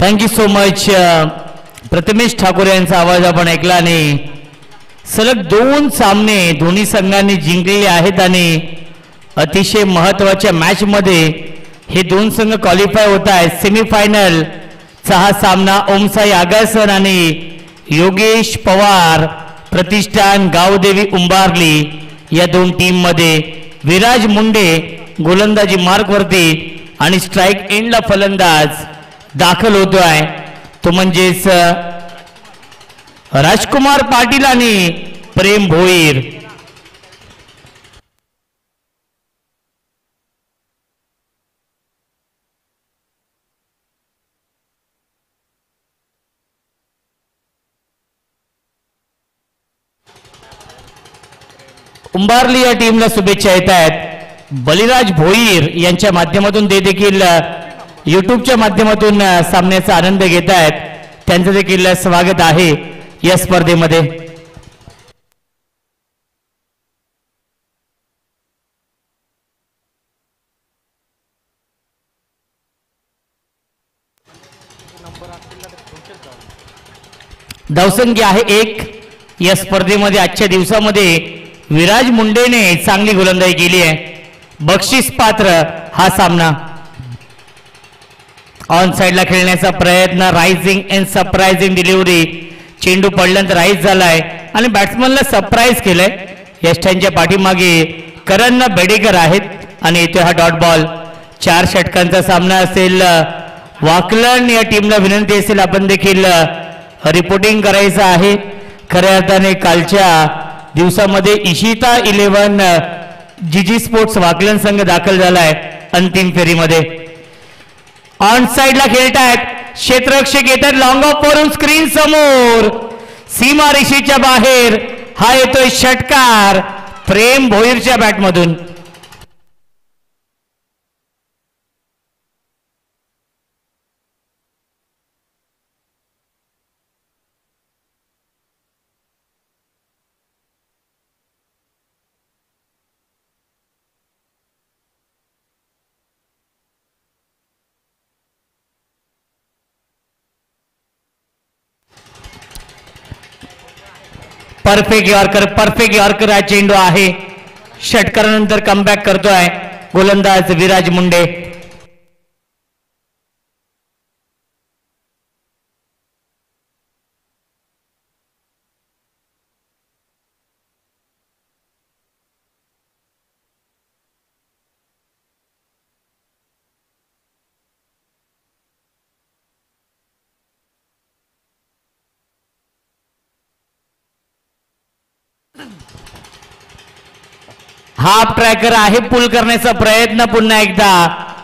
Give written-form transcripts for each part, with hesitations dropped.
Thank you so much. Prathamesh Thakur यांचा आवाज आपण ऐकला आणि सलग 2 सामने दोन्ही संघांनी जिंकलेले आहेत आणि अतिशय महत्त्वाच्या मॅच मध्ये हे 2 संघ क्वालिफाय होत आहेत. सेमीफायनल चा हा सामना ओमसाई आगासन आणि योगेश पवार प्रतिष्ठान गावदेवी उंबारली या 2 टीम मध्ये. विराज मुंडे गोलंदाजी मार्क वरती आणि स्ट्राइक एंडला फलंदाज दाखल होतोय तो म्हणजेच राजकुमार पाटील आणि प्रेम भोईर. उंबारली या टीमला शुभेच्छा येत आहेत. बलिराज भोईर यांच्या माध्यमातून ते देखील यूट्यूबच्या माध्यमातून सामन्याचा आनंद घेत आहेत. त्यांचं देखील स्वागत आहे या स्पर्धेमध्ये. धावसंख्या आहे 1 या स्पर्धेमध्ये. आजच्या दिवसामध्ये विराज मुंडेने चांगली गोलंदाजी केली आहे. बक्षीस पात्र हा सामना. ऑन साइडला खेळण्याचा प्रयत्न, रायझिंग अँड सरप्राइजिंग डिलिव्हरी. चेंडू पडल्यानंतर राईज झालाय आणि बॅट्समनला सरप्राईज केलंय. यष्टांच्या पाठीमागे करण बेडेकर आहेत आणि येथे हा डॉट बॉल. 4 षटकांचा सामना असेल. वाकलन या टीमला विनंती असेल आपण देखील रिपोर्टिंग करायचं आहे. खऱ्या अर्थाने कालच्या दिवसामध्ये इशिता 11 जीजी स्पोर्ट्स वाकलन संघ दाखल झालाय अंतिम फेरीमध्ये. ऑन साइडला खेळतायत, क्षेत्ररक्षक येतात लॉंग ऑफ वरून स्क्रीन समोर सीमा रेषेच्या बाहेर. हा येतोय षटकार प्रेम भोईरच्या बॅटमधून. परफेक्ट यॉर्कर हा चेंडू आहे. षटकारानंतर कमबॅक करतोय गोलंदाज विराज मुंडे. हाफ ट्रॅकर आहे. पुल करण्याचा प्रयत्न. पुन्हा एकदा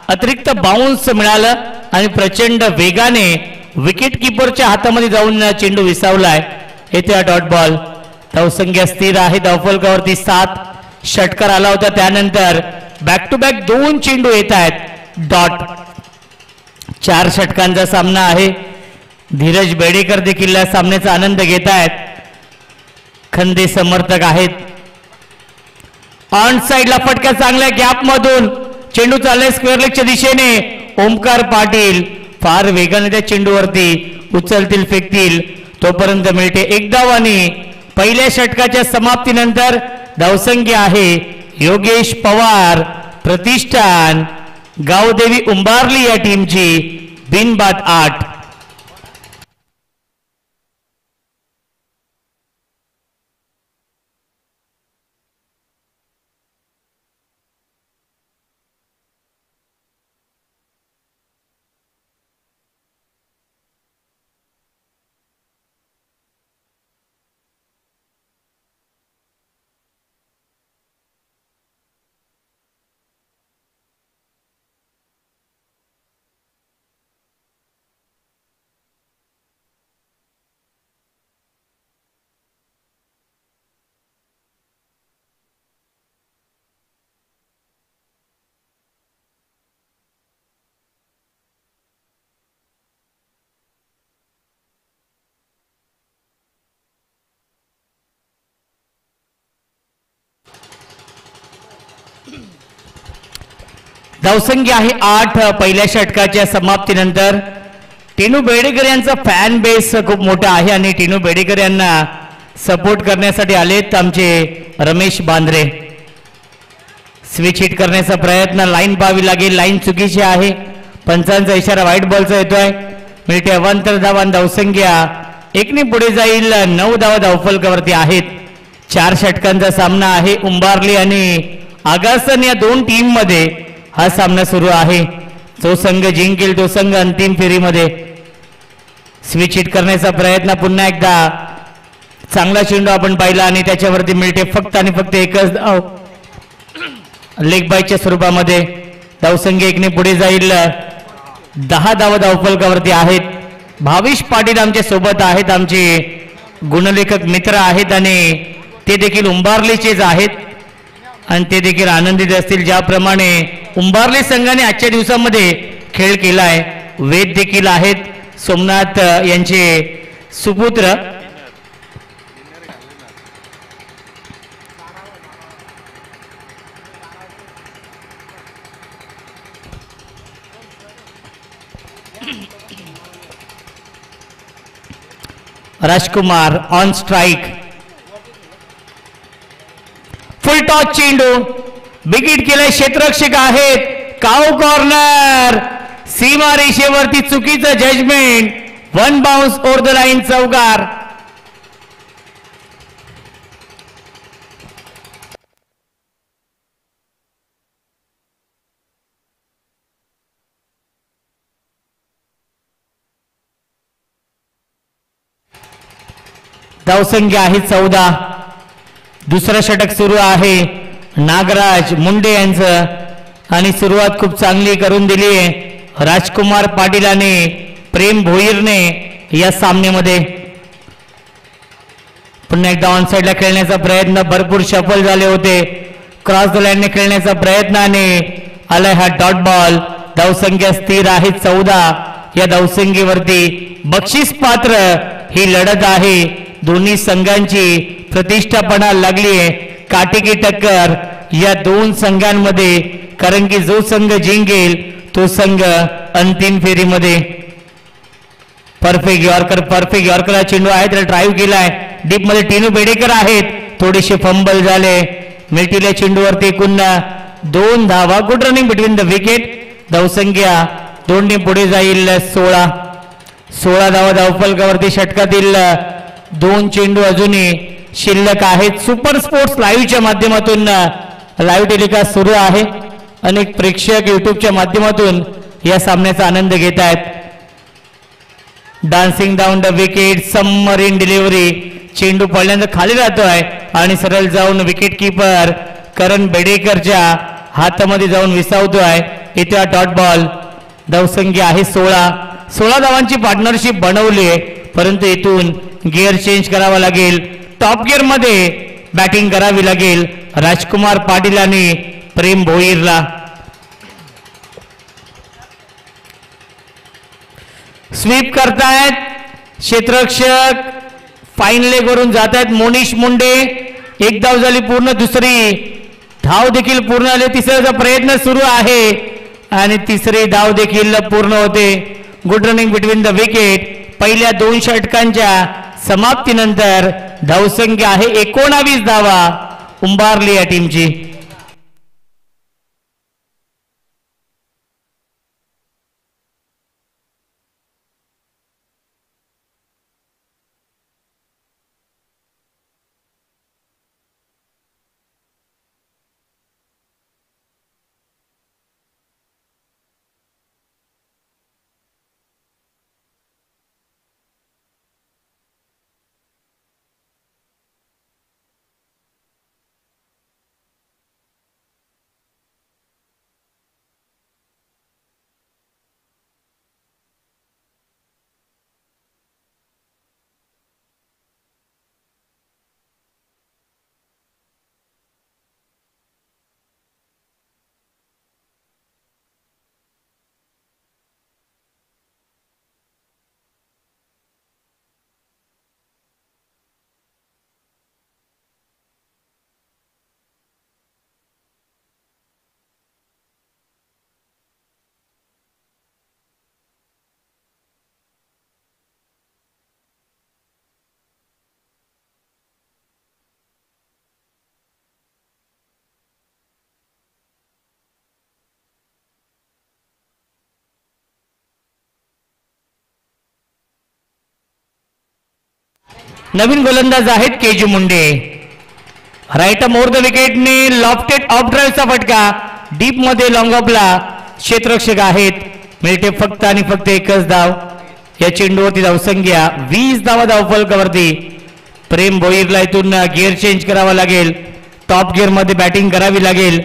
अतिरिक्त बाउन्स मिळालं आणि प्रचंड वेगाने विकेट किपरच्या हातामध्ये जाऊन चेंडू विसावलाय. येथे हा डॉट बॉल. धावसंख्या स्थिर आहे. धावफलकावरती 7 षटकार आला होता. त्यानंतर बॅक टू बॅक 2 चेंडू येत आहेत डॉट. 4 षटकांचा सामना आहे. धीरज बेडेकर देखील या सामन्याचा आनंद घेत आहेत. खंदे समर्थक आहेत. ऑन साइडला फटका चांगल्या गॅप मधून चेंडू चाललाय स्क्वेअर लेगच्या दिशेने. ओमकार पाटील फार वेगाने त्या चेंडूवरती उचलतील फेकतील तोपर्यंत मिळते 1 धाव आणि पहिल्या षटकाच्या समाप्तीनंतर धावसंख्या आहे योगेश पवार प्रतिष्ठान गावदेवी उंबारली या टीमची बिनबाद 8. धावसंख्या आहे 8 पहिल्या षटकाच्या समाप्तीनंतर. टिनू बेडेकर यांचा फॅन बेस खूप मोठा आहे आणि टिनू बेडेकर यांना सपोर्ट करण्यासाठी आलेत आमचे रमेश बांद्रे. स्विच हिट करण्याचा प्रयत्न, लाईन पाहावी लागेल, लाईन चुकीची आहे. पंचांचा इशारा व्हाईट बॉलचा येतोय. मिळते अवांतर धावा, धावसंख्या एकने पुढे जाईल. 9 धावा धावफलकावरती आहेत. 4 षटकांचा सामना आहे. उंबारली आणि आगासन या दोन टीम मध्ये हा सामना सुरू आहे. जो संघ जिंकेल तो संघ अंतिम फेरीमध्ये. स्विच हिट करण्याचा प्रयत्न, पुन्हा एकदा चांगला चेंडू आपण पाहिला आणि त्याच्यावरती मिळते फक्त आणि फक्त एकच धाव. लेग बायच्या स्वरूपामध्ये धावसंख्या एकने पुढे जाईल. 10 धावा धावफलकावरती आहेत. भाविश पाटील आमच्या सोबत आहेत, आमचे गुणलेखक मित्र आहेत आणि ते देखील उंबारलीचेच आहेत आणि ते देखील आनंदित असतील ज्याप्रमाणे उंबारली संघाने आजच्या दिवसामध्ये खेळ केलाय. वेद देखील आहेत, सोमनाथ यांचे सुपुत्र. Rajkumar on strike. Full toss चेंडू, विकेट केले, क्षेत्ररक्षक आहेत. काऊ कॉर्नर, सीमा रेषेवरती चुकीचं judgement. 1 bounce over the line, चौकार. धावसंख्या आहे 14. दुसरं षटक सुरू आहे नागराज मुंडे यांचं आणि सुरुवात खूप चांगली करून दिली आहे राजकुमार पाटील आणि प्रेम भोईरने या सामन्यामध्ये. पुन्हा एकदा ऑन साइडला खेळण्याचा प्रयत्न, भरपूर सफल झाले होते. क्रॉस द लाईनने खेळण्याचा प्रयत्न आणि आलाय हा डॉट बॉल. धावसंख्या स्थिर आहे 14. या धावसंख्येवरती बक्षीस पात्र ही लढत आहे. दोन्ही संघांची प्रतिष्ठापणा लागली आहे. काटेकी टक्कर या दोन संघांमध्ये, कारण की जो संघ जिंकेल तो संघ अंतिम फेरीमध्ये. परफेक्ट यॉर्कर हा चेंडू आहे, त्याला ड्राईव्ह केलाय. डीप मध्ये टिनू बेडेकर आहेत, थोडेसे फंबल झाले. मिळतील्या चेंडूवरती एकूण 2 धावा. Good running between the wicket. धावसंख्या 2 ने पुढे जाईल. 16 धावा धावफलकावरती. षटकातील 2 चेंडू अजूनही शिल्लक आहेत. सुपर स्पोर्ट्स लाईव्हच्या माध्यमातून लाईव्ह टेलिकास्ट सुरू आहे. अनेक प्रेक्षक युट्यूबच्या माध्यमातून या सामन्याचा आनंद घेत आहेत. Dancing down the wicket, submarine delivery. चेंडू पहिल्यांदा खाली राहतोय आणि सरळ जाऊन विकेट किपर करण बेडेकरच्या हातामध्ये जाऊन विसावतोय. इथे हा डॉट बॉल. धावसंख्या आहे 16 धावांची पार्टनरशिप बनवली आहे, परंतु इथून गिअर चेंज करावा लागेल. टॉप गिअर मध्ये बॅटिंग करावी लागेल राजकुमार पाटील आणि प्रेम भोईरला. स्वीप करतायत क्षेत्ररक्षक, फाईन लेग वरून जात आहेत मोनिश मुंडे. 1 धाव झाली पूर्ण, दुसरी धाव देखील पूर्ण झाली. तिसऱ्याचा प्रयत्न सुरू आहे आणि तिसरी धाव देखील पूर्ण होते. Good running between the wicket. पहिल्या 2 षटकांच्या समाप्तीनंतर धावसंख्या आहे 19 धावा उंबारली या टीमची. नवीन गोलंदाज आहेत Keju Munde. Right more the विकेटने लॉफ्टेड ऑफ ड्राईव्हचा फटका डीप मध्ये लॉंग ऑफला क्षेत्ररक्षक आहेत. मिळते फक्त आणि फक्त एकच धाव. या चेंडूवरती धावसंख्या 20 धावा धावफलकावरती. प्रेम भोईरला इथून गिअर चेंज करावा लागेल. टॉप गिअर मध्ये बॅटिंग करावी लागेल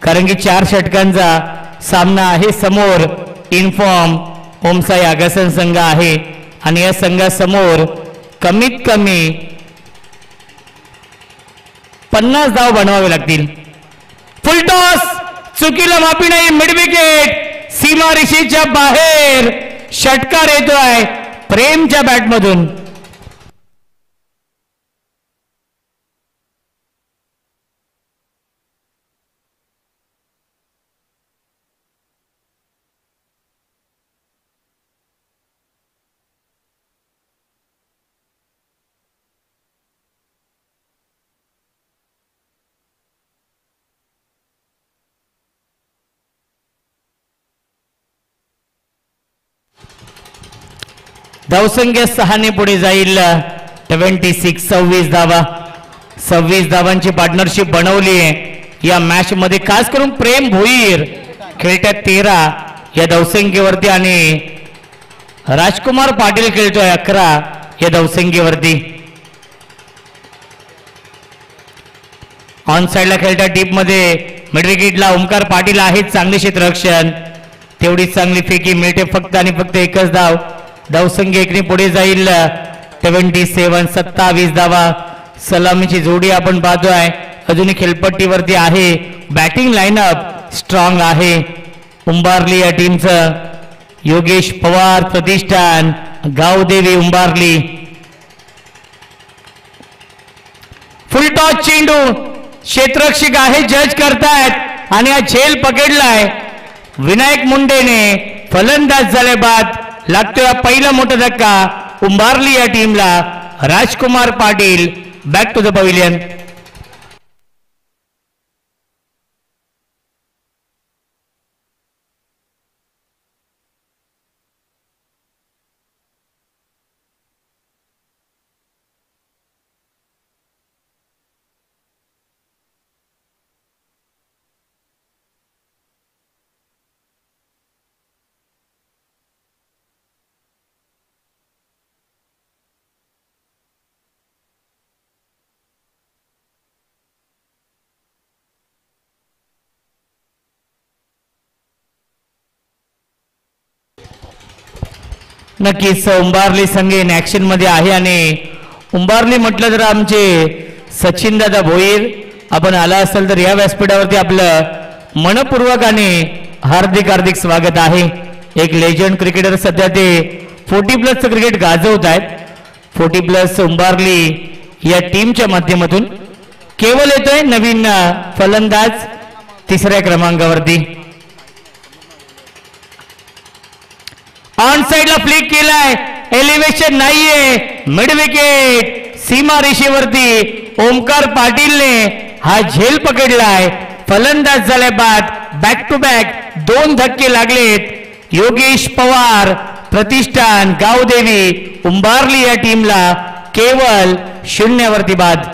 कारण की 4 षटकांचा सामना आहे समोर. इनफॉर्म ओमसाई आगासन संघ आहे आणि या संघासमोर कमीत कमी 50 धाव बनवावे लागतील. फुल टॉस चुकीला माफी नाही. मिड विकेट सीमा रेषेच्या बाहेर. षटकार येतोय प्रेमच्या बॅटमधून. धावसंख्या 6 ने पुढे जाईल. 26 26 धावा. 26 धावांची पार्टनरशिप बनवली आहे या मॅच मध्ये. खास करून प्रेम भोईर खेळतात 13 या धावसंख्येवरती आणि राजकुमार पाटील खेळतोय 11 या धावसंख्येवरती. ऑन साइडला खेळतात डीप मध्ये मिड विकेटला ओमकार पाटील आहेत. चांगले क्षेत्ररक्षण. तेवढीच चांगली फेकी. मिळते फक्त आणि फक्त एकच धाव. धावसंख्या 1 ने पुढे जाईल. 27 27 धावा. सलामीची जोडी आपण पाहतोय अजूनही खेळपट्टीवरती आहे. बॅटिंग लाईनअप स्ट्रॉंग आहे उंबारली या टीमचं. योगेश पवार प्रतिष्ठान गावदेवी उंबारली. फुल टॉस चेंडू क्षेत्ररक्षक आहे जज करतायत आणि हा झेल पकडलाय विनायक मुंडेने. फलंदाज झाले बाद. लागतोय पहिला मोठा धक्का उंबारली या टीमला. Rajkumar Patil back to the pavilion. नक्कीच उंबारली संघ इन ऍक्शन मध्ये आहे आणि उंबारली म्हटलं तर आमचे सचिन दादा भोईर आपण आला असेल तर या व्यासपीठावरती आपलं मनपूर्वक आणि हार्दिक हार्दिक स्वागत आहे. एक लेजंड क्रिकेटर सध्या ते 40+ क्रिकेट गाजवत आहेत. 40+ उंबारली या टीमच्या माध्यमातून. केवळ येतोय नवीन फलंदाज 3ऱ्या क्रमांकावरती. ऑन साइडला फ्लिक केलाय. एलिव्हेशन नाहीये. मिड विकेट सीमा रेषेवरती ओमकार पाटीलने हा झेल पकडलाय. फलंदाज झालाय बाद. बॅक टू बॅक 2 धक्के लागलेत. योगेश पवार प्रतिष्ठान गावदेवी उंबारली या टीमला केवळ 0 वरती बाद.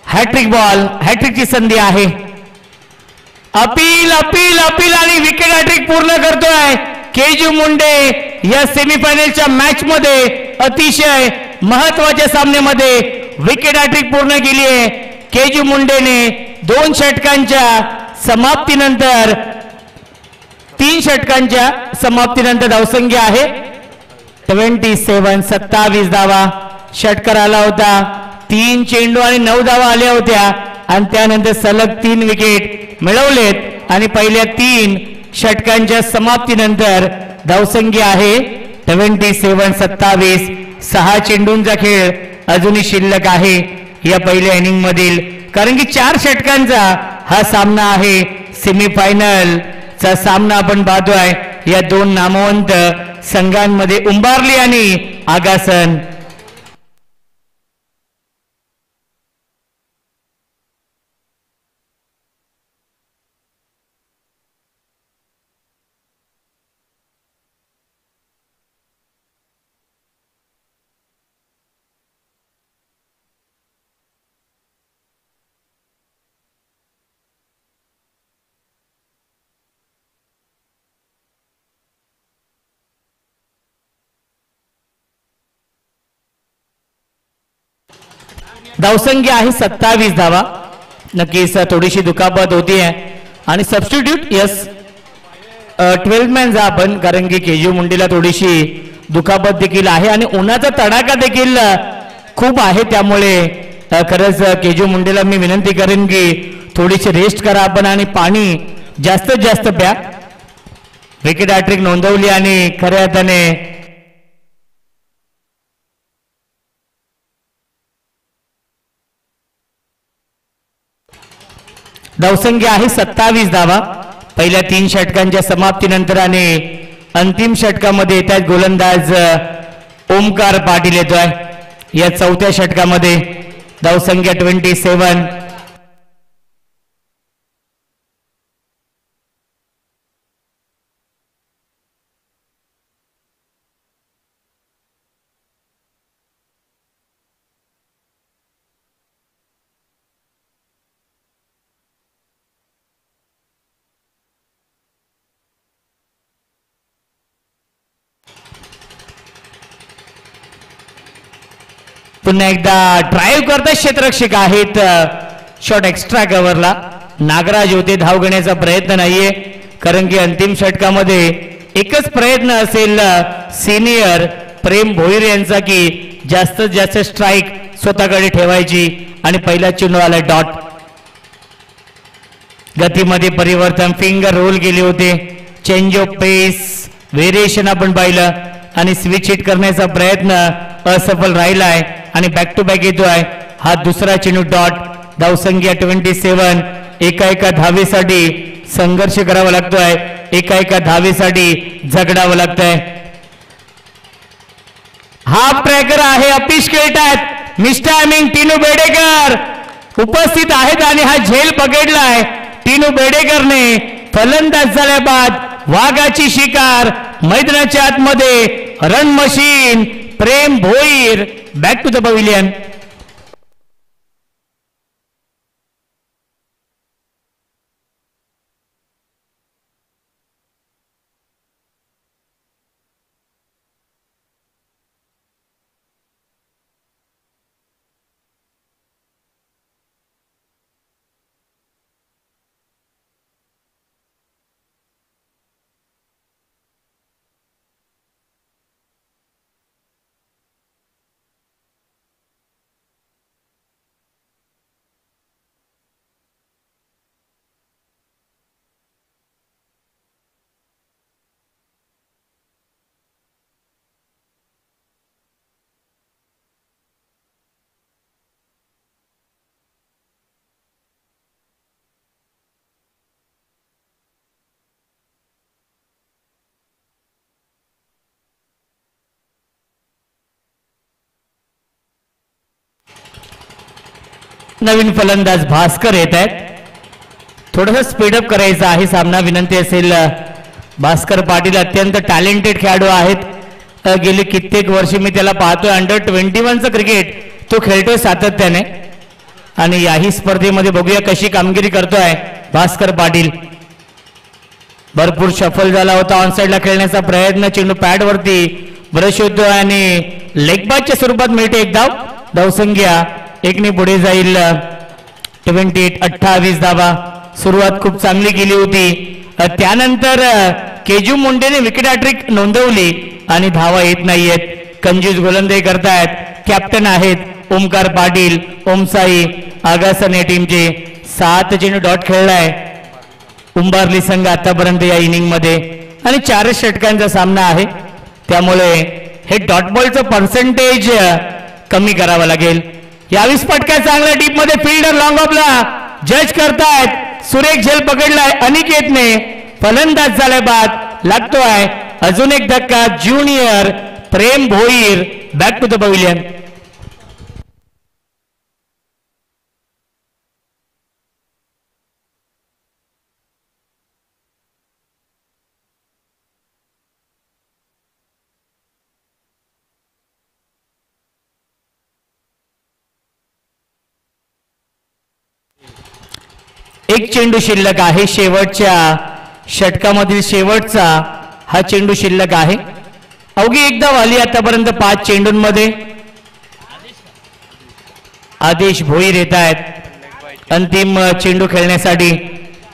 Hat trick ball. हॅट्रिकची संधी आहे. अपील अपील अपील आणि विकेट हॅट्रिक पूर्ण करतोय केजू मुंडे. या सेमीफायनलच्या मॅच मध्ये अतिशय महत्वाच्या सामन्यामध्ये विकेट हॅट्रिक पूर्ण केली आहे केजू मुंडेने 2 षटकांच्या समाप्तीनंतर 3 षटकांच्या समाप्तीनंतर धावसंख्या आहे 27 धावा षटकार आला होता 3 चेंडू आणि 9 धावा आल्या होत्या आणि त्यानंतर सलग 3 विकेट मिळवलेत आणि पहिल्या 3 षटकांच्या समाप्तीनंतर धावसंख्या आहे 27 6 चेंडूंचा खेळ अजूनही शिल्लक आहे या पहिल्या इनिंग मधील कारण की 4 षटकांचा हा सामना आहे सेमीफायनल चा सामना आपण पाहतोय या 2 नामवंत संघांमध्ये उंबारली आणि आगासन धावसंख्या आहे 27 धावा नक्कीच थोडीशी दुखापत होती आहे आणि सबस्टिट्यूट यस 12 मॅन जा आपण कारण की केजू मुंडेला थोडीशी दुखापत देखील आहे आणि उन्हाचा तडाखा देखील खूप आहे त्यामुळे खरंच केजू मुंडेला मी विनंती करेन की थोडीशी रेस्ट करा आपण आणि पाणी जास्तीत जास्त प्या विकेट हॅट्रिक नोंदवली आणि खऱ्या अर्थाने धावसंख्या आहे 27 धावा पहिल्या 3 षटकांच्या समाप्तीनंतर आणि अंतिम षटकामध्ये येतात गोलंदाज ओमकार पाटील येतोय या 4थ्या षटकामध्ये धावसंख्या 27 पुन्हा एकदा ड्राईव्ह करता क्षेत्ररक्षक आहेत शॉट एक्स्ट्रा कव्हरला नागराज होते धाव घेण्याचा प्रयत्न नाहीये कारण की अंतिम षटकामध्ये एकच प्रयत्न असेल सिनियर प्रेम भोईर यांचा की जास्तीत जास्त स्ट्राईक स्वतःकडे ठेवायची आणि पहिला चेंडू आला डॉट गतीमध्ये परिवर्तन फिंगर रोल केले होते चेंज ऑफ पेस व्हेरिएशन आपण पाहिलं आणि स्विच हिट करण्याचा प्रयत्न असफल राहिलाय आणि बॅक टू बॅक येतोय हा दुसरा चेंडू डॉट धावसंख्या 27 एका धावेसाठी संघर्ष करावा लागतोय एका धावेसाठी झगडावं लागतंय हाफ ट्रॅकर आहे अपिश खेळतात मिस्टर आमिंग टिनू बेडेकर उपस्थित आहेत आणि हा झेल पकडलाय टिनू बेडेकरने फलंदाज झाल्याबाद वाघाची शिकार मैदानाच्या आतमध्ये run machine Prem Bhoir back to the pavilion नवीन फलंदाज भास्कर येत आहेत थोडंसं स्पीडअप करायचं आहे सामना विनंती असेल भास्कर पाटील अत्यंत टॅलेंटेड खेळाडू आहेत गेली कित्येक वर्षे मी त्याला पाहतोय अंडर 21चं क्रिकेट तो खेळतोय सातत्याने आणि याही स्पर्धेमध्ये बघूया कशी कामगिरी करतोय भास्कर पाटील भरपूर शफल झाला होता. ऑन साइडला खेळण्याचा प्रयत्न, चेंडू पॅड वरती ब्रश होतो आणि लेग बायच्या स्वरूपात मिळते एक धाव. धावसंख्या एकने पुढे जाईल. 28 धावा. सुरुवात खूप चांगली केली होती. त्यानंतर केजू मुंडेने विकेट हॅट्रिक नोंदवली आणि धावा येत नाहीयेत. कंजूस गोलंदाजी करतायत. कॅप्टन आहेत ओमकार पाटील. ओमसाई आगासन या टीमचे 7 चेंडू डॉट खेळलाय उंबारली संघ आतापर्यंत या इनिंग मध्ये आणि 4 षटकांचा सामना आहे. त्यामुळे हे डॉट बॉलचं पर्सेंटेज कमी करावं लागेल. 22 फटका चांगल्या टीम मध्ये फिल्डर लॉंग ऑफला जज करतायत. सुरेख झेल पकडलाय अनिकेतने. फलंदाज झालाय बाद. लागतोय अजून एक धक्का. Junior Prem Bhoir back to the pavilion. एक चेंडू शिल्लक आहे. शेवटच्या षटकामधील शेवटचा हा चेंडू शिल्लक आहे. अवघी एकदा आली आतापर्यंत 5 चेंडूंमध्ये. आदेश भोईर येत आहेत अंतिम चेंडू खेळण्यासाठी.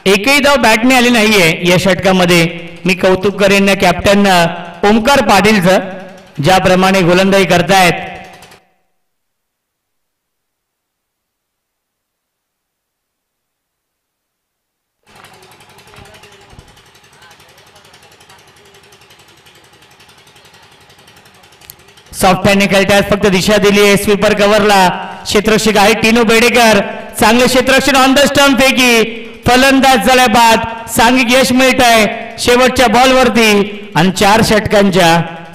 एकही धाव बॅटने आली नाहीये या षटकामध्ये. मी कौतुक करेन कॅप्टन ओमकार पाटीलचं, ज्याप्रमाणे गोलंदाजी करतायत. सॉफ्ट हँडने खेळतायत. फक्त दिशा दिली आहे स्वीपर कव्हरला. क्षेत्ररक्षक आहे टिनू बेडेकर. चांगले क्षेत्ररक्षण ऑन द स्टंप पैकी. फलंदाज झाला बाद. सांघिक यश मिळत आहे शेवटच्या बॉलवरती आणि 4 षटकांच्या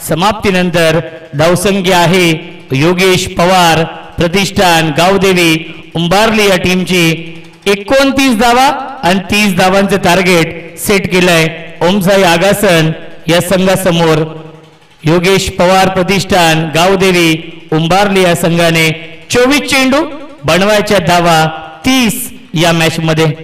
समाप्तीनंतर धावसंख्या आहे योगेश पवार प्रतिष्ठान गावदेवी उंबारली या टीमची 29 धावा आणि 30 धावांचे टार्गेट सेट केलंय ओमसाई आगासन या संघासमोर. योगेश पवार प्रतिष्ठान गावदेवी उंबारली या संघाने 24 चेंडू बनवायच्या धावा 30 या मॅच मध्ये.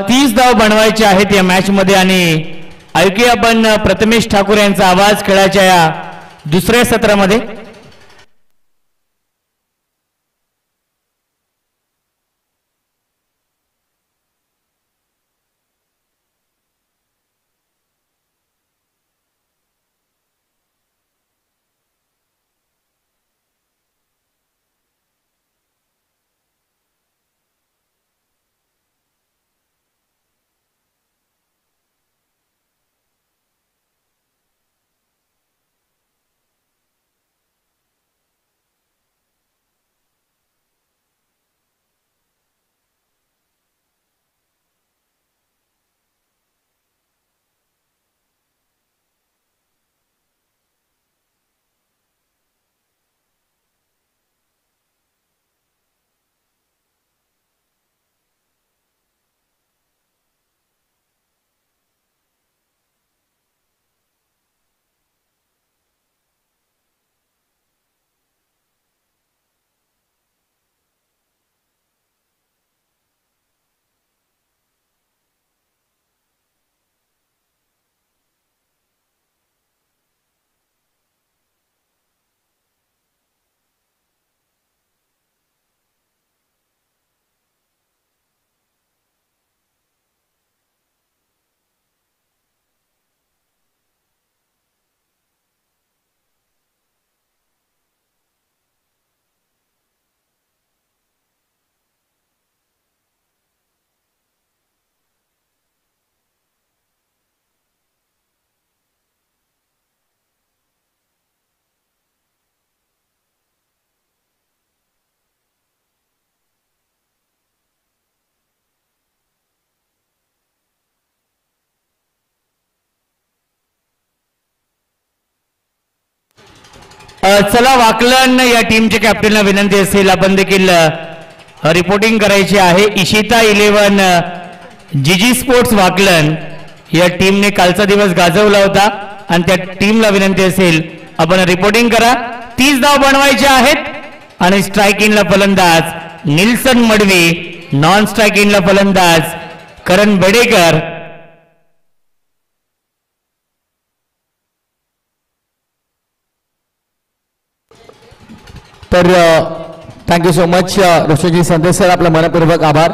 तीस धाव बनवायचे आहेत या मॅच मध्ये आणि ऐकूया आपण प्रथमेश ठाकूर यांचा आवाज खेळाच्या या दुसऱ्या सत्रामध्ये. चला वाकलन या टीमच्या कॅप्टनला विनंती असेल आपण देखील रिपोर्टिंग करायची आहे. इशिता 11 जीजी स्पोर्ट्स वाकलन या टीमने कालचा दिवस गाजवला होता आणि त्या टीमला विनंती असेल आपण रिपोर्टिंग करा. 30 धाव बनवायचे आहेत आणि स्ट्राईक इनला फलंदाज निल्सन मडवी, नॉन स्ट्राईक इनला फलंदाज करण बेडेकर. तर थँक्यू सो मच रोशनजी संदेश सर, आपला मनपूर्वक आभार.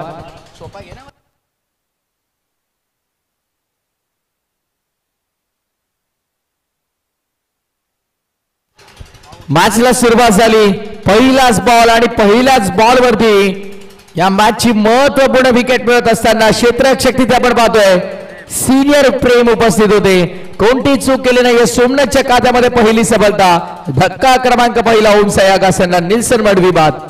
मॅचला सुरुवात झाली. पहिलाच बॉल आणि पहिल्याच बॉल वरती या मॅचची महत्वपूर्ण विकेट मिळत असताना क्षेत्ररक्षक तिथे आपण पाहतोय सीनियर प्रेम उपस्थित होते. कोणती चूक केली नाही. सोमनाथच्या खात्यामध्ये पहिली सफलता. धक्का क्रमांक पहिला ओम सयागासनला निल्सन मडवी बाद.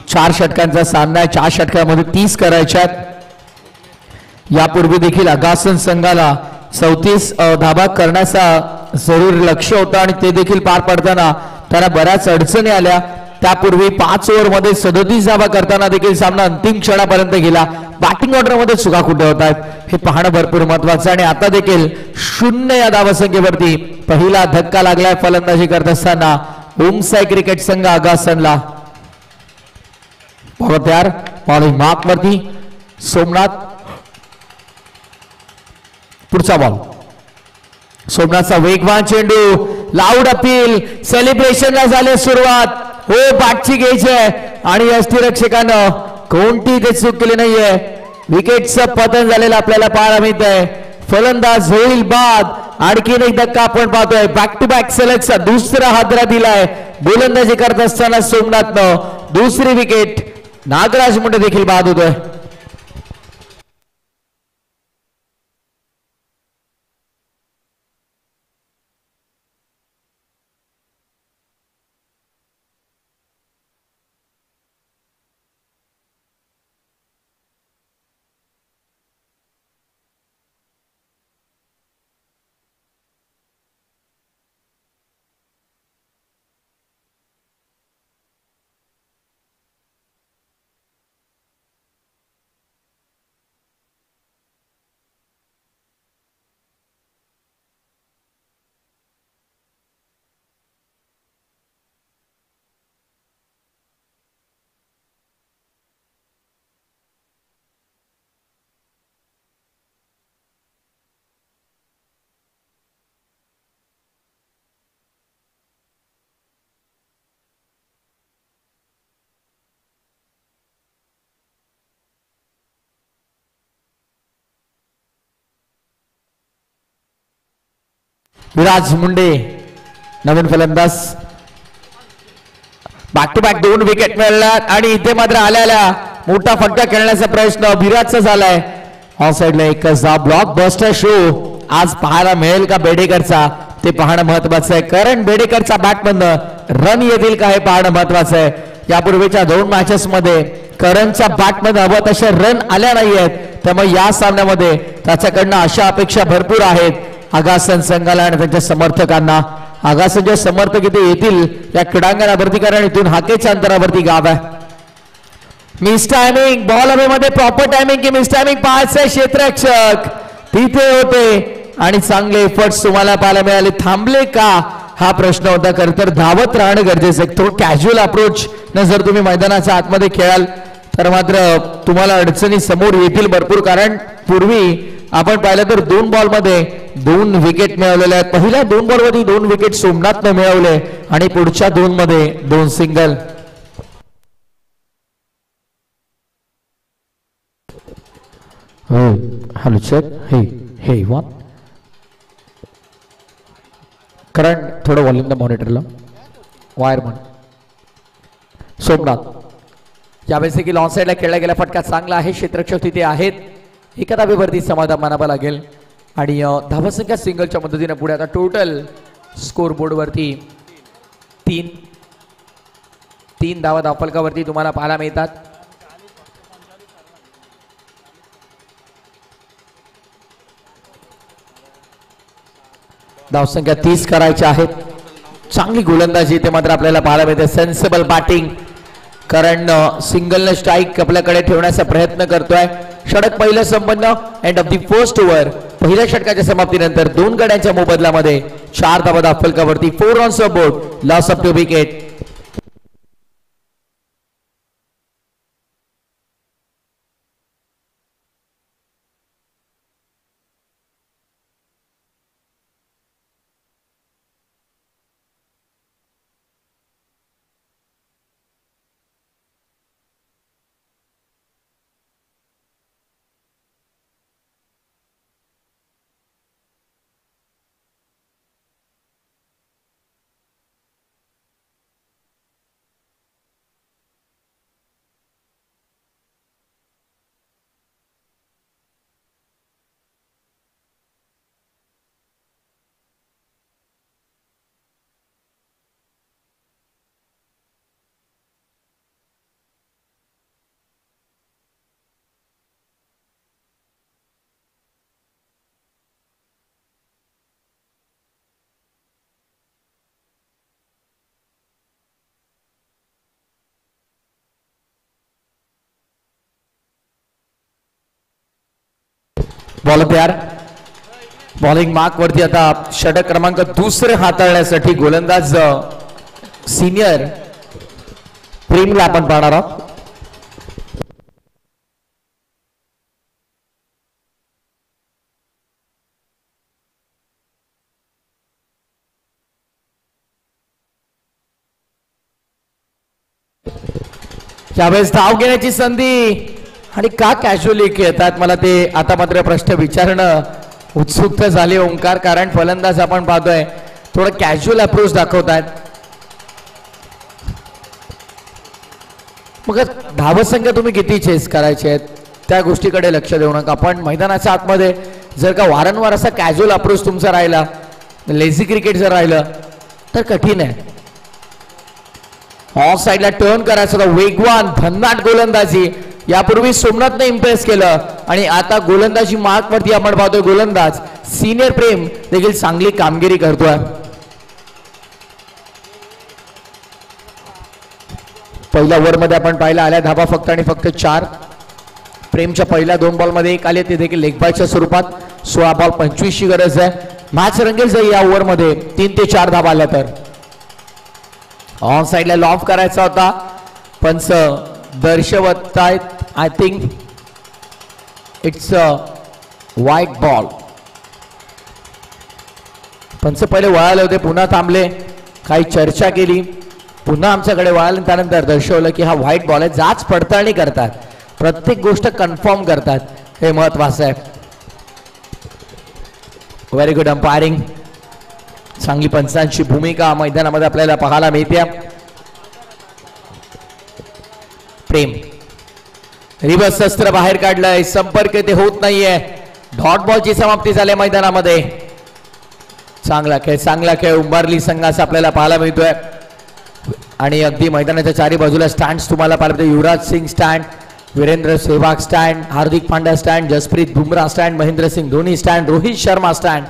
चार षटकांचा सामना आहे. 4 षटकांमध्ये 30 करायच्यात. यापूर्वी देखील अगासन संघाला 34 धाबा करण्याचा जरूर लक्ष होतं आणि ते देखील पार पडताना त्यांना बऱ्याच अडचणी आल्या. त्यापूर्वी 5 ओव्हरमध्ये 37 धाबा करताना देखील सामना अंतिम क्षणापर्यंत गेला. बॅटिंग ऑर्डरमध्ये चुका कुठे होत आहेत हे पाहणं भरपूर महत्वाचं आणि आता देखील 0 या धावसंख्येवरती पहिला धक्का लागलाय फलंदाजी करत असताना ओमसाई क्रिकेट संघ अगासनला. तयार बॉलिंग मार्क वरती सोमनाथ. पुढचा बॉल. सोमनाथचा वेगवान चेंडू, लाऊड अपील, सेलिब्रेशनला झाली सुरुवात. हो बॅटची घ्यायची आहे आणि यष्टिरक्षकानं कोणती ते चूक केली नाहीये. विकेटचं पतन झालेलं आपल्याला पाहायला मिळत आहे. फलंदाज होईल बाद. आणखीन एक धक्का आपण पाहतोय. बॅक टू बॅक सलगचा दुसरा हादरा दिलाय गोलंदाजी करत असताना सोमनाथनं. दुसरी विकेट. नागराज मुंडे देखील बाद होतोय. विराज मुंडे नवीन फलंदाज. बॅक टू बॅक 2 विकेट मिळाल्यात आणि इथे मात्र आल्याला मोठा फटका खेळण्याचा प्रयत्न विराजचा झालाय. ऑफ साइडला एकच ब्लॉक बस्टर शो आज पाहायला मिळेल का बेडेकरचा ते पाहणं महत्वाचं आहे. कारण बेडेकरचा बॅटमधनं रन येतील का हे पाहणं महत्वाचं आहे. यापूर्वीच्या 2 मॅचेस मध्ये करणच्या बॅटमध्ये हवं तशा रन आल्या नाहीयेत. त्यामुळे या सामन्यामध्ये त्याच्याकडनं अशा अपेक्षा भरपूर आहेत अगासन संघाला आणि त्यांच्या समर्थकांना. अगासनचे समर्थक इथे येतील या क्रीडांगणावरती कारण इथून हाकेच्या अंतरावरती गाव आहे. मिस टायमिंग बॉल हवेमध्ये प्रॉपर टायमिंग की मिस टायमिंग पाहायचंय. क्षेत्ररक्षक तिथे होते आणि चांगले एफर्ट्स तुम्हाला पाहायला मिळाले. थांबले का हा प्रश्न होता. खरं तर धावत राहणं गरजेचं आहे. थोडं कॅज्युअल अप्रोच न जर तुम्ही मैदानाच्या आतमध्ये खेळाल तर मात्र तुम्हाला अडचणी समोर येतील भरपूर. कारण पूर्वी आपण पाहिलं तर 2 बॉल मध्ये 2 विकेट मिळवलेल्या आहेत. पहिल्या 2 बॉल मध्ये 2 विकेट सोमनाथनं मिळवले आणि पुढच्या 2 मध्ये 2 सिंगल. Hello check. हे 1 करण थोडं व्हॉल्यूम द मॉनिटरला वायर म्हण. सोमनाथ यावेळेस देखील ऑन साईडला खेळला गेला फटका चांगला आहे. क्षेत्ररक्षक तिथे आहेत. एका धावेवरती समाधान मानावं लागेल आणि धावसंख्या सिंगलच्या मदतीने पुढे आता टोटल स्कोर बोर्डवरती तीन धावा धावफलकावरती तुम्हाला पाहायला मिळतात. धावसंख्या 30 करायच्या आहेत. चांगली गोलंदाजी ते मात्र आपल्याला पाहायला मिळते. सेन्सिबल बॅटिंग कारण सिंगल स्ट्राईक आपल्याकडे ठेवण्याचा प्रयत्न करतोय. षटक पहिलं संपन्न. End of the first over. पहिल्या षटकाच्या समाप्तीनंतर 2 गड्यांच्या मोबदल्यामध्ये 4 धावा धावफलकावरती. 4 runs off board. Loss of 2 wicket. Ball तयार. बॉलिंग मार्क वरती आता षटक क्रमांक 2 हाताळण्यासाठी गोलंदाज सिनियर प्रेमला आपण पाहणार आहोत. यावेळेस धाव घेण्याची संधी आणि का कॅज्युअली खेळतात मला ते आता मात्र प्रश्न विचारणं उत्सुकता झाली ओंकार. कारण फलंदाज आपण पाहतोय थोडं कॅज्युअल अप्रोच दाखवतात. मग धावसंख्या तुम्ही किती चेस करायचे आहेत त्या गोष्टीकडे लक्ष देऊ नका. पण मैदानाच्या आतमध्ये जर का वारंवार असा कॅज्युअल अप्रोच तुमचा राहिला, लेझी क्रिकेट जर राहिलं तर कठीण आहे. ऑफ साईडला टर्न करायचं होतं. वेगवान भन्नाट गोलंदाजी यापूर्वी सोमनाथने इम्प्रेस केलं आणि आता गोलंदाजी मार्क वरती आपण पाहतोय गोलंदाज सिनियर प्रेम देखील चांगली कामगिरी करतोय. पहिल्या ओव्हर मध्ये आपण पाहिला आल्या धाबा फक्त आणि फक्त 4. प्रेमच्या पहिल्या 2 बॉल मध्ये 1 आले ते देखील लेग बायच्या स्वरूपात. 16 बॉल 25 ची गरज आहे. मॅच रंगेल जाईल या ओव्हर मध्ये 3 ते 4 धाबा आल्या तर. ऑन साईडला लॉफ करायचा होता. पंच दर्शवत आहेत. I think it's a white ball. पंच पहिले वळाले होते पुन्हा थांबले. काही चर्चा केली पुन्हा आमच्याकडे वळाले त्यानंतर दर्शवलं की हा व्हाईट बॉल आहे. जाच पडताळणी करतात. प्रत्येक गोष्ट कन्फर्म करतात. हे महत्वाचं आहे. Very good umpiring. चांगली पंचांची भूमिका मैदानामध्ये आपल्याला पाहायला मिळते. प्रेम रिवर्स शस्त्र बाहेर काढलंय. संपर्क ते होत नाहीये. डॉट बॉलची समाप्ती झाली मैदानामध्ये. चांगला खेळ उंबारली संघाचा आपल्याला पाहायला मिळतोय आणि अगदी मैदानाच्या चारी बाजूला स्टँड तुम्हाला पाहायला मिळतो. Yuvraj Singh stand, Virender Sehwag stand, Hardik Pandya stand, Jasprit Bumrah stand, Mahendra Singh Dhoni stand, Rohit Sharma stand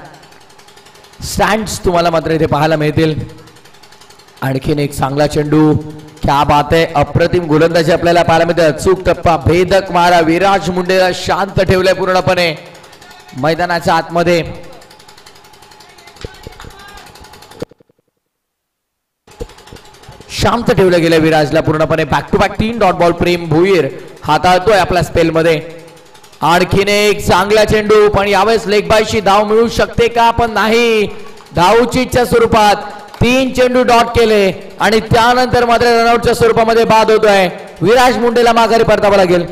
तुम्हाला मात्र इथे पाहायला मिळतील. आणखीन एक चांगला चेंडू. क्या बात आहे. अप्रतिम गोलंदाजी आपल्याला पाहायला मिळते. अचूक टप्पा, भेदक मारा. विराज मुंडेला शांत ठेवलंय पूर्णपणे मैदानाच्या आतमध्ये. शांत ठेवलं गेलं विराजला पूर्णपणे. Back to back 3 dot ball. Prem Bhoir हाताळतोय आपल्या स्पेल मध्ये. आणखीन एक चांगला चेंडू पण यावेळेस लेग बायची धाव मिळू शकते का? पण नाही. धावचीच्या स्वरूपात 3 चेंडू डॉट केले आणि त्यानंतर मात्र रनआउटच्या स्वरूपामध्ये बाद होतोय. विराज मुंडेला माघारी परतावं लागेल.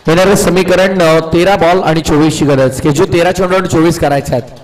येणारं समीकरण 13 बॉल आणि 24 ची गरज की जो 13 चेंडू 24 करायचे आहेत.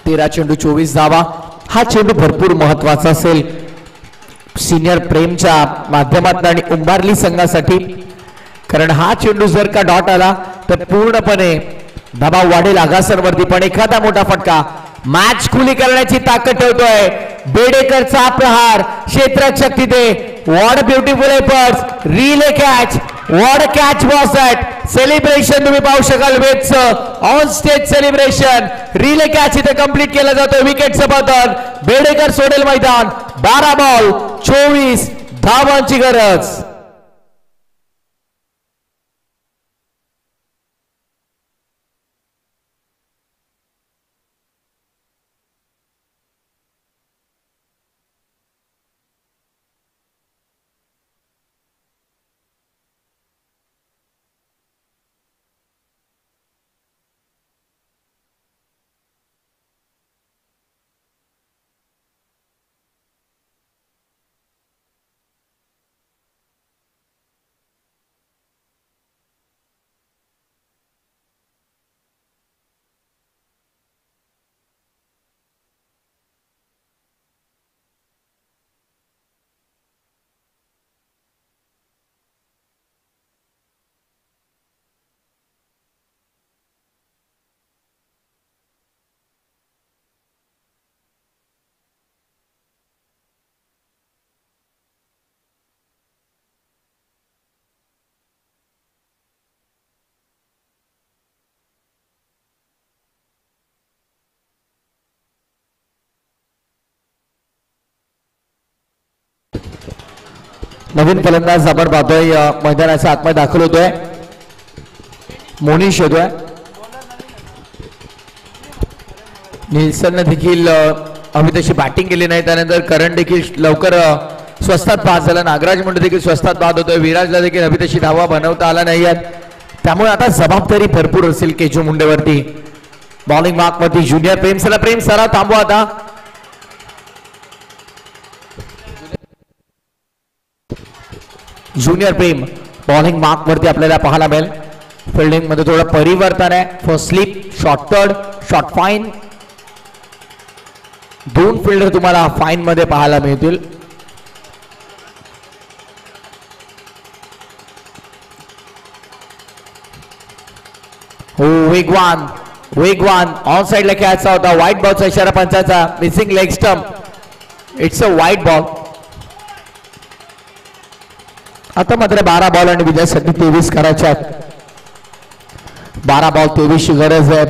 तेरा चेंडू 24 धावा. हा चेंडू भरपूर महत्वाचा असेल सिनियर प्रेमच्या माध्यमातून आणि उंबारली संघासाठी, कारण हा चेंडू जर का डॉट आला तर पूर्णपणे दबाव वाढेल आघासांवरती. पण एखादा मोठा फटका मॅच खुली करण्याची ताकद ठेवतोय बेडेकरचा प्रहार. क्षेत्ररक्षक तिथे what beautiful efforts, relay catch, what catch was that. Celebration तुम्ही पाहू शकाल waits on stage celebration. Relay catch इथे कंप्लीट केला जातो. विकेटचं पतन. बेडेकर सोडेल मैदान. 12 बॉल 24 धावांची गरज. नवीन फलंदाज आपण पाहतोय मैदानाच्या आतमध्ये दाखल होतोय. मोनिश येतोय. निल्सन देखील हवी तशी बॅटिंग केली नाही. त्यानंतर करण देखील लवकर स्वस्तात बाद झाला. नागराज मुंडे देखील स्वस्तात बाद होतोय. विराजला देखील हवी तशी धावा बनवता आला नाही. त्यामुळे आता जबाबदारी भरपूर असेल केजू मुंडेवरती. बॉलिंग मार्क वरती ज्युनियर प्रेम. चला प्रेम सराव थांबवा आता. ज्युनियर प्रेम बॉलिंग मार्क वरती आपल्याला पाहायला मिळेल. फिल्डिंग मध्ये थोडं परिवर्तन आहे. First slip, short third, short fine. 2 fielder तुम्हाला फाईन मध्ये पाहायला मिळतील. हो वेगवान वेगवान ऑन साइडला कॅचचा होता. व्हाईट बॉलचा इशारा पंचाचा. Missing leg stump. It's a white ball. आता मात्र 12 बॉल आणि विजयासाठी 23 करायचे आहेत. 12 बॉल 23 ची गरज आहे.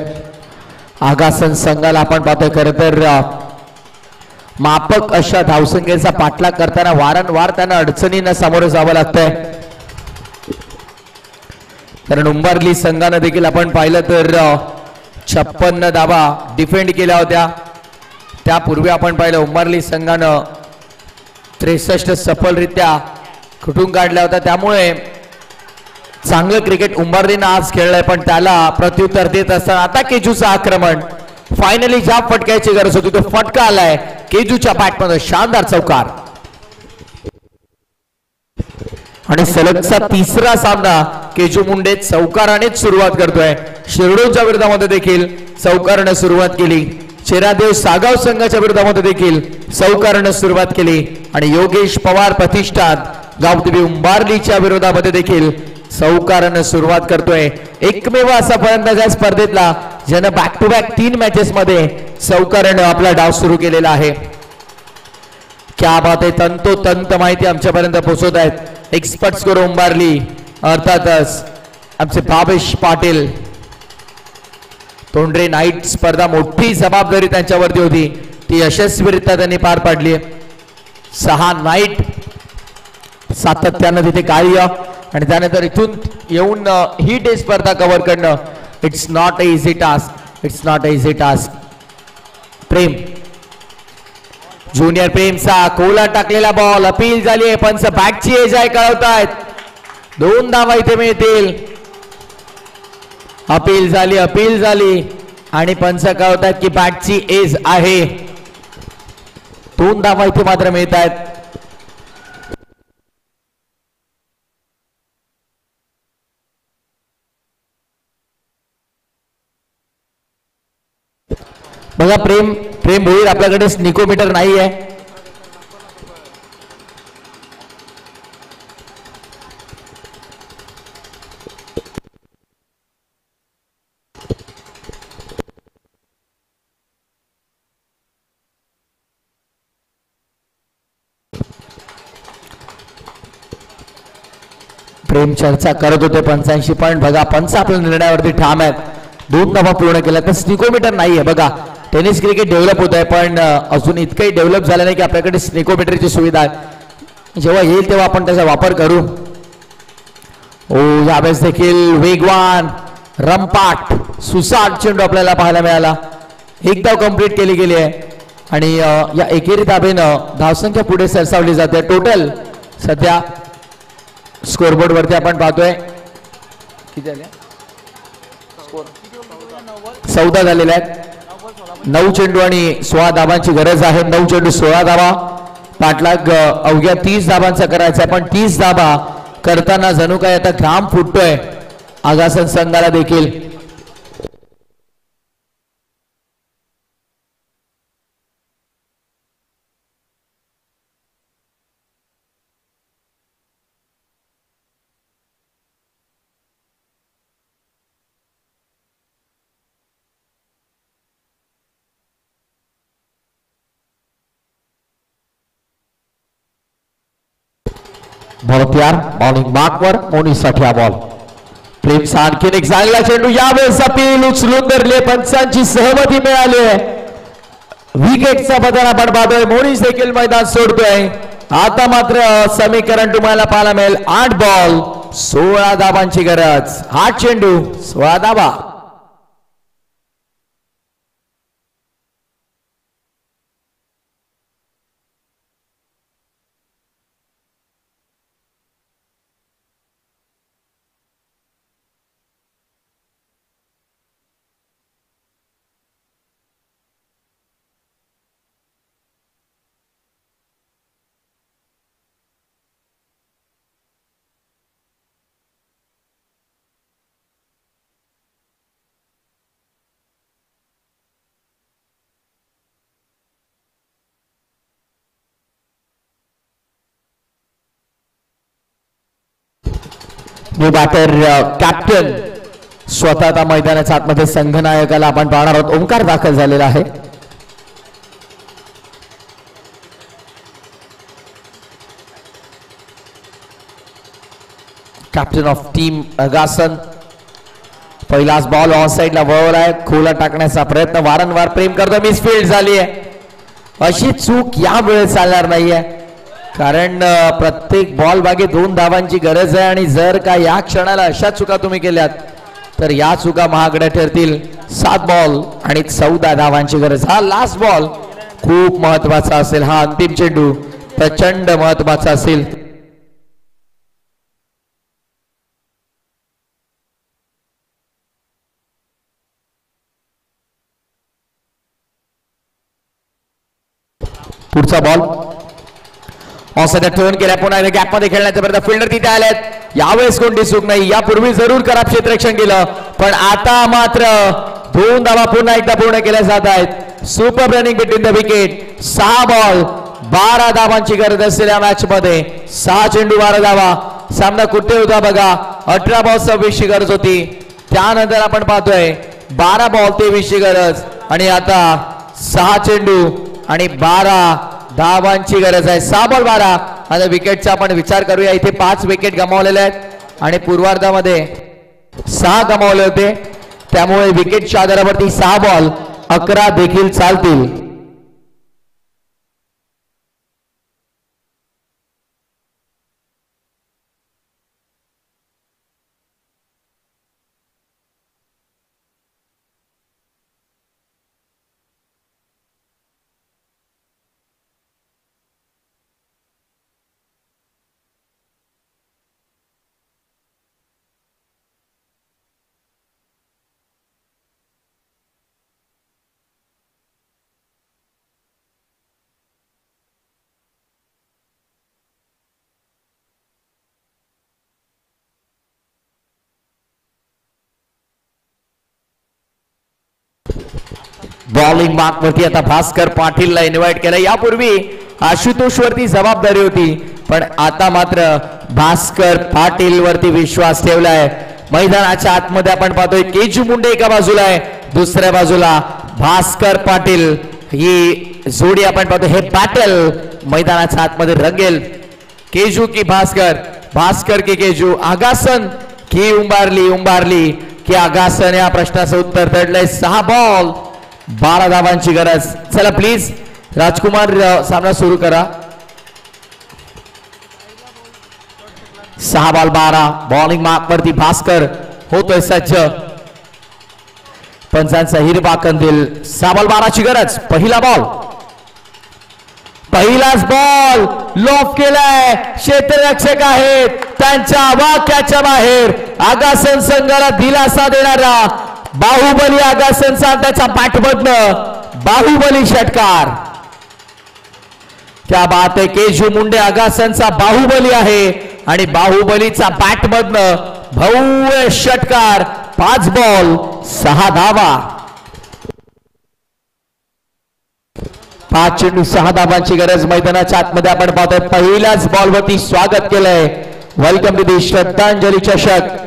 आगासन संघाला आपण पाहतोय खरं तर मापक अशा धावसंख्येचा पाठलाग करताना वारंवार त्यांना अडचणींना सामोरं जावं लागतंय. कारण उंबारली संघानं देखील आपण पाहिलं तर 56 धावा डिफेंड केल्या होत्या. त्यापूर्वी आपण पाहिलं उंबारली संघानं 63 सफलरित्या कुठून काढल्या होत्या. त्यामुळे चांगलं क्रिकेट उंबारलीनं आज खेळलंय. पण त्याला प्रत्युत्तर देत असताना आता केजूचं आक्रमण. फायनली ज्या फटक्याची गरज होती तो फटका आलाय केजूच्या बॅटमध्ये. शानदार चौकार आणि सलगचा 3रा सामना केजू मुंडे चौकारानेच सुरुवात करतोय. शिरडोनच्या विरोधामध्ये देखील चौकाराने सुरुवात केली. चेरादेव सागाव संघाच्या विरोधामध्ये देखील चौकाराने सुरुवात केली. आणि योगेश पवार प्रतिष्ठान गावदेवी उंबारलीच्या विरोधामध्ये देखील चौकाराने सुरुवात करतोय. एकमेव असा फलंदाज या स्पर्धेतला ज्यानं बॅक टू बॅक 3 मॅचेस मध्ये चौकाराने आपला डाव सुरू केलेला आहे. क्या बात आहे. तंतोतंत माहिती आमच्यापर्यंत पोहोचवत आहेत एक्सपर्ट्स करून उंबारली. अर्थातच आमचे भावेश पाटील. तोंडरे नाईट स्पर्धा मोठी जबाबदारी त्यांच्यावरती होती, ती यशस्वीरित्या त्यांनी पार पाडली. 6 नाईट सातत्यानं तिथे कार्य आणि त्यानंतर इथून येऊन ही डे स्पर्धा कव्हर करणं it's not a easy task, it's not a easy task. Prem junior प्रेमचा कोला टाकलेला बॉल अपील झाली, पंच बॅकची एज आहे कळवतायत. 2 धावा इथे मिळतील. अपील झाली आणि पंच कळवतायत की बॅकची एज आहे. 2 धावा इथे मात्र मिळत आहेत. बघा प्रेम भोईर आपल्याकडे स्निकोमीटर नाही आहे. प्रेम चर्चा करत होते पंचांशी, पण बघा पंच आपल्या निर्णयावरती ठाम आहेत. 2 धावा पूर्ण केल्या तर स्निकोमीटर नाहीये. बघा टेनिस क्रिकेट डेव्हलप होत आहे, पण अजून इतकंही डेव्हलप झालं नाही की आपल्याकडे स्निकोमीटरची सुविधा आहे. जेव्हा येईल तेव्हा आपण त्याचा वापर करू. यावेळेस देखील वेगवान रमपाट सुसाट चेंडू आपल्याला पाहायला मिळाला. 1 धाव कंप्लीट केली गेली आहे आणि या एकेरी धावेनं धावसंख्या पुढे सरसावली जाते. टोटल सध्या स्कोरबोर्ड वरती आपण पाहतोय किती झाले, 14 झालेले आहेत. 9 चेंडू आणि 16 धावांची गरज आहे. 9 चेंडू 16 धावा. पाठलाग अवघ्या 30 धावांचा करायचा, पण 30 धावा करताना जणू काय आता घाम फुटतोय आगासन संघाला देखील. भरत्यार बॉलिंग मार्कवर मोनीसाठी हा बॉल. प्रेमचा आणखीन एक चांगला चेंडू. यावेळेस अपील उचलून धरले, पंचांची सहमती मिळाली आहे. विकेटचा बदल आपण पाहतोय. मोनीस देखील मैदान सोडतोय. आता मात्र समीकरण तुम्हाला पाहायला मिळेल. 8 बॉल 16 धावांची गरज. 8 चेंडू 16 धावा. न्यू बॅटर कॅप्टन स्वतः आता मैदानाच्या आतमध्ये संघनायकाला आपण पाहणार आहोत. ओंकार दाखल झालेला आहे. Captain of team Agasan. पहिलाच बॉल ऑन साइडला वळवलाय. खोला टाकण्याचा प्रयत्न वारंवार प्रेम करतो. मिसफील्ड झाली आहे. अशी चूक या वेळेस चालणार नाहीये, कारण प्रत्येक बॉल मागे 2 धावांची गरज आहे आणि जर का या क्षणाला अशा चुका तुम्ही केल्यात तर या चुका महागड्या ठरतील. 7 बॉल आणि 14 धावांची गरज. हा लास्ट बॉल खूप महत्वाचा असेल. हा अंतिम चेंडू प्रचंड महत्वाचा असेल. पुढचा बॉल ऑफसाइड ठेवून गेला. पुन्हा गॅप मध्ये खेळण्याचा प्रयत्न. फिल्डर तिथे आलेत. यावेळेस कोणती चूक नाही. यापूर्वी जरूर खराब क्षेत्ररक्षण केलं, पण आता मात्र 2 धावा पुन्हा एकदा पूर्ण केल्या जात आहेत. Super running between the wicket. 6 ball 12 धावांची गरज असलेल्या मॅच मध्ये 6 चेंडू 12 धावा. सामना कुठे होता बघा. 18 बॉल 26 ची गरज होती. त्यानंतर आपण पाहतोय 12 बॉल 23 ची गरज आणि आता 6 चेंडू आणि 12 धावांची गरज आहे. 6 बॉल 12. आता विकेटचा आपण विचार करूया. इथे 5 विकेट गमावलेले आहेत आणि पूर्वार्धामध्ये 6 गमावले होते. त्यामुळे विकेटच्या आधारावरती 6 बॉल 11 देखील चालतील. बॉलिंग मार्क वरती आता भास्कर पाटीलला इन्व्हाइट केलं. यापूर्वी आशुतोष वरती जबाबदारी होती, पण आता मात्र भास्कर पाटील वरती विश्वास ठेवलाय. मैदानाच्या आतमध्ये आपण पाहतोय केजू मुंडे एका बाजूला आहे, दुसऱ्या बाजूला भास्कर पाटील. ही जोडी आपण पाहतो. हे बॅटल मैदानाच्या आतमध्ये रंगेल. केजू की भास्कर, भास्कर की केजू, आगासन की उंबारली की आगासन, या प्रश्नाचं उत्तर दडलंय. 6 बॉल 12 धावांची गरज. चला प्लीज राजकुमार सामना सुरू करा. 6 बॉल 12. बॉलिंग मार्क वरती भास्कर होतोय सज्ज. पंचांचा हिरवा कंदील. 6 बॉल 12 ची गरज. पहिला बॉल, पहिलाच बॉल लॉफ केलाय. क्षेत्ररक्षक आहेत, त्यांच्या वाक्याच्या बाहेर. आगासन संघाला दिलासा देणारा बाहुबली आगासनचा त्याचा बॅटमधनं बाहुबली षटकार. क्या बात आहे. केजू मुंडे आगासनचा बाहुबली आहे आणि बाहुबलीचा बॅटमधनं भव्य षटकार. 5 बॉल 6 धावा. 5 चेंडू 6 धावांची गरज. मैदानाच्या आतमध्ये आपण पाहतोय पहिल्याच बॉलवरती स्वागत केलंय. वेलकम टू दी श्रद्धांजली चषक.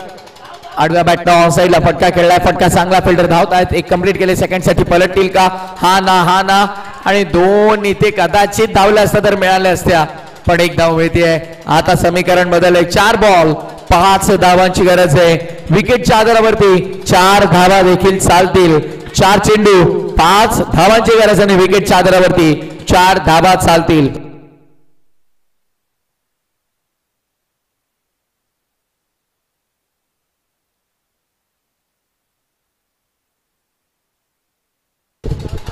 आडव्या बॅटनं ऑन साईडला फटका खेळलाय. फटका चांगला. फिल्डर धावत आहेत. एक कंप्लीट केले. सेकंड साठी पलटतील का? हा ना आणि 2 इथे कदाचित धावल्या असत्या तर मिळाल्या असत्या, पण 1 धाव मिळते. आता समीकरण बदललंय. 4 बॉल 5 धावांची गरज आहे. विकेटच्या आधारावरती 4 धावा देखील चालतील. 4 चेंडू 5 धावांची गरज आणि विकेटच्या आधारावरती 4 धावा चालतील.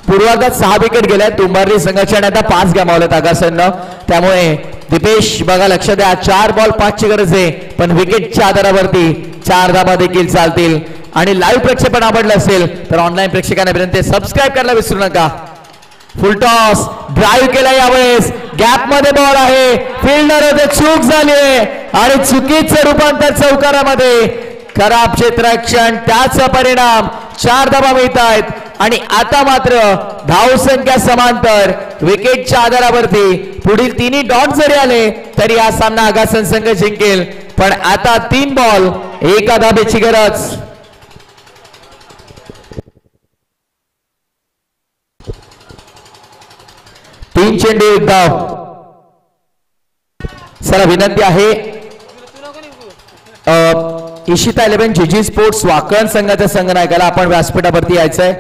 पूर्वार्धात 6 विकेट गेल्या तुंबारली संघाच्या आणि आता 5 गमावल्यात आगासननं. त्यामुळे दीपेश बघा, लक्ष द्या. 4 बॉल 5 ची गरज आहे, पण विकेटच्या आधारावरती 4 धावा देखील चालतील. आणि लाईव्ह प्रेक्षेपण आवडलं असेल तर ऑनलाईन प्रेक्षकांना विनंती, सबस्क्राईब करायला विसरू नका. फुल टॉस ड्राईव्ह केला. यावेळेस गॅप मध्ये बॉल आहे. फिल्डर मध्ये चूक झाली आहे आणि चुकीचं रूपांतर चौकारामध्ये. खराब क्षेत्ररक्षण, त्याचा परिणाम. 4 धावा मिळत आहेत आणि आता मात्र धावसंख्या समांतर. विकेटच्या आधारावरती पुढील 3 डॉट जरी आले तरी हा सामना आगासन संघ जिंकेल. पण आता 3 बॉल 1 धावेची गरज. तीन चेंडू 1 धाव. चला विनंती आहे इशिता 11 जीजी स्पोर्ट्स वाकण संघाच्या संघनायकाला आपण व्यासपीठावरती यायचंय.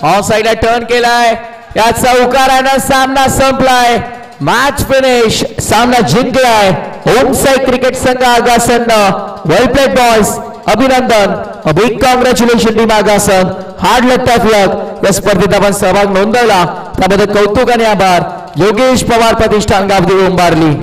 ऑन साइडला टर्न केलाय. या चौकारानं सामना संपलाय. Match finish. सामना जिंकलाय होम साइड क्रिकेट संघ आगासननं. Well played boys. अभिनंदन. Big congratulation team Agasan. Hard luck tough luck. या स्पर्धेत आपण सहभाग नोंदवला त्याबद्दल कौतुक आणि आभार. योगेश पवार प्रतिष्ठान गावदेवी उंबारली.